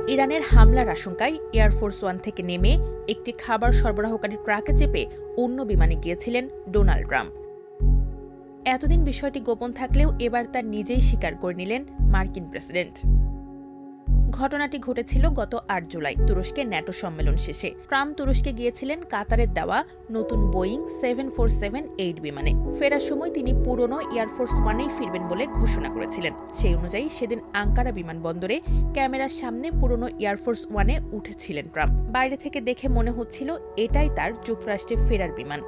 ইরানের হামলার আশঙ্কায় এয়ারফোর্স ওয়ান থেকে নেমে একটি খাবার সরবরাহকারী ট্রাকে চেপে অন্য বিমানে গিয়েছিলেন ডোনাল্ড ট্রাম্প। এতদিন বিষয়টি গোপন থাকলেও এবার তা নিজেই স্বীকার করে নিলেন মার্কিন প্রেসিডেন্ট। ঘটনাটি ঘটেছিল গত ৮ জুলাই তুরস্কে ন্যাটো সম্মেলন শেষে। ট্রাম্প তুরস্কে গিয়েছিলেন কাতারের দেওয়া নতুন বোয়িং 747-8 বিমানে। ফেরার সময় তিনি পুরনো এয়ারফোর্স ওয়ানেই ফিরবেন বলে ঘোষণা করেছিলেন। সেই অনুযায়ী সেদিন আঙ্কারা বিমানবন্দরে ক্যামেরার সামনে পুরনো এয়ারফোর্স ওয়ানে উঠেছিলেন ট্রাম্প। বাইরে থেকে দেখে মনে হচ্ছিল এটাই তার যুক্তরাষ্ট্রে ফেরার বিমান।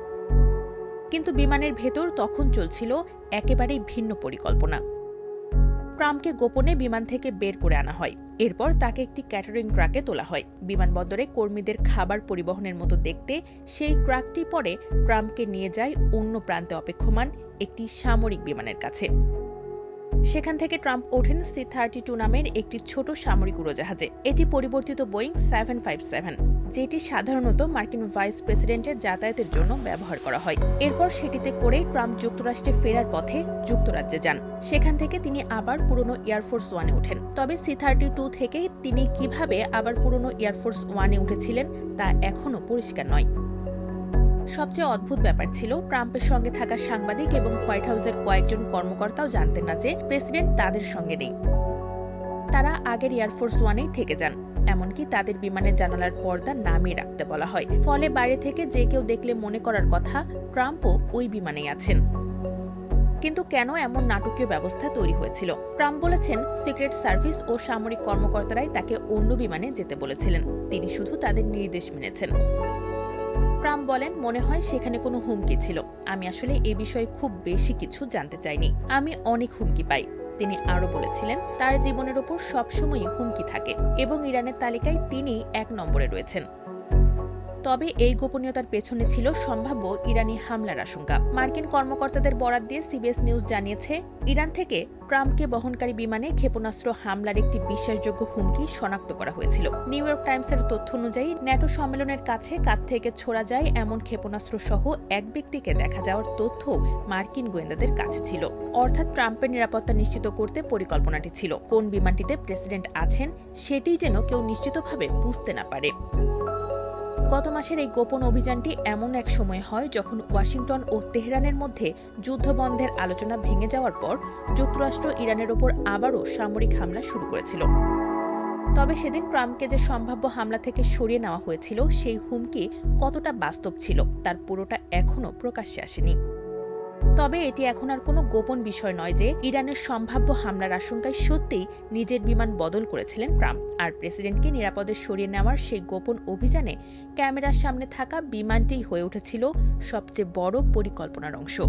কিন্তু বিমানের ভেতর তখন চলছিল একেবারেই ভিন্ন পরিকল্পনা। ট্রাম্পকে গোপনে বিমান থেকে বের করে আনা হয়। এরপর তাকে একটি ক্যাটারিং ট্রাকে তোলা হয়। বিমানবন্দরে কর্মীদের খাবার পরিবহনের মতো দেখতে সেই ট্রাকটি পরে ট্রাম্পকে নিয়ে যায় অন্য প্রান্তে অপেক্ষমান একটি সামরিক বিমানের কাছে। সেখান থেকে ট্রাম্প ওঠেন C-32 নামের একটি ছোট সামরিক উড়োজাহাজে। এটি পরিবর্তিত বোয়িং 757, যেটি সাধারণত মার্কিন ভাইস প্রেসিডেন্টের যাতায়াতের জন্য ব্যবহার করা হয়। এরপর সেটিতে করেই ট্রাম্প যুক্তরাষ্ট্রে ফেরার পথে যুক্তরাজ্যে যান। সেখান থেকে তিনি আবার পুরনো এয়ারফোর্স ওয়ানে ওঠেন। তবে C-32 থেকে তিনি কিভাবে আবার পুরনো এয়ারফোর্স ওয়ানে উঠেছিলেন তা এখনও পরিষ্কার নয়। সবচেয়ে অদ্ভুত ব্যাপার ছিল, ট্রাম্পের সঙ্গে থাকা সাংবাদিক এবং হোয়াইট হাউসের কয়েকজন কর্মকর্তাও জানতেন না যে প্রেসিডেন্ট তাদের সঙ্গে নেই। তারা আগের এয়ারফোর্স ওয়ানেই থেকে যান। এমনকি তাদের বিমানের জানালার পর্দা নামিয়ে রাখতে বলা হয়। ফলে বাইরে থেকে যে কেউ দেখলে মনে করার কথা ট্রাম্পও ওই বিমানেই আছেন। কিন্তু কেন এমন নাটকীয় ব্যবস্থা তৈরি হয়েছিল? ট্রাম্প বলেছেন সিক্রেট সার্ভিস ও সামরিক কর্মকর্তারাই তাকে অন্য বিমানে যেতে বলেছিলেন। তিনি শুধু তাদের নির্দেশ মেনেছেন। ট্রাম্প বলেন, মনে হয় সেখানে কোনো হুমকি ছিল। আমি আসলে এ বিষয়ে খুব বেশি কিছু জানতে চাইনি। আমি অনেক হুমকি পাই। তিনি আরও বলেছিলেন, তার জীবনের ওপর সবসময়ই হুমকি থাকে এবং ইরানের তালিকায় তিনি ১ নম্বরে রয়েছেন। তবে এই গোপনীয়তার পেছনে ছিল সম্ভাব্য ইরানি হামলার আশঙ্কা। মার্কিন কর্মকর্তাদের বরাত দিয়ে CBS নিউজ জানিয়েছে, ইরান থেকে ট্রাম্পকে বহনকারী বিমানে ক্ষেপণাস্ত্র হামলার একটি বিশ্বাসযোগ্য হুমকি শনাক্ত করা হয়েছিল। নিউ ইয়র্ক টাইমসের তথ্য অনুযায়ী ন্যাটো সম্মেলনের কাছে কাঁধ থেকে ছোড়া যায় এমন ক্ষেপণাস্ত্র সহ এক ব্যক্তিকে দেখা যাওয়ার তথ্য মার্কিন গোয়েন্দাদের কাছে ছিল। অর্থাৎ ট্রাম্পের নিরাপত্তা নিশ্চিত করতে পরিকল্পনাটি ছিল। কোন বিমানটিতে প্রেসিডেন্ট আছেন সেটিই যেন কেউ নিশ্চিতভাবে বুঝতে না পারে। গত মাসের এই গোপন অভিযানটি এমন এক সময় হয় যখন ওয়াশিংটন ও তেহরানের মধ্যে যুদ্ধবন্ধের আলোচনা ভেঙে যাওয়ার পর যুক্তরাষ্ট্র ইরানের ওপর আবারও সামরিক হামলা শুরু করেছিল। তবে সেদিন ট্রাম্পকে যে সম্ভাব্য হামলা থেকে সরিয়ে নেওয়া হয়েছিল, সেই হুমকি কতটা বাস্তব ছিল তার পুরোটা এখনও প্রকাশ্যে আসেনি। তবে এটি এখন আর কোনো গোপন বিষয় নয় যে ইরানের সম্ভাব্য হামলার আশঙ্কায় সত্যিই নিজের বিমান বদল করেছিলেন ট্রাম্প। আর প্রেসিডেন্টকে নিরাপদে সরিয়ে নেওয়ার সেই গোপন অভিযানে ক্যামেরার সামনে থাকা বিমানটিই হয়ে উঠেছিল সবচেয়ে বড় পরিকল্পনার অংশ।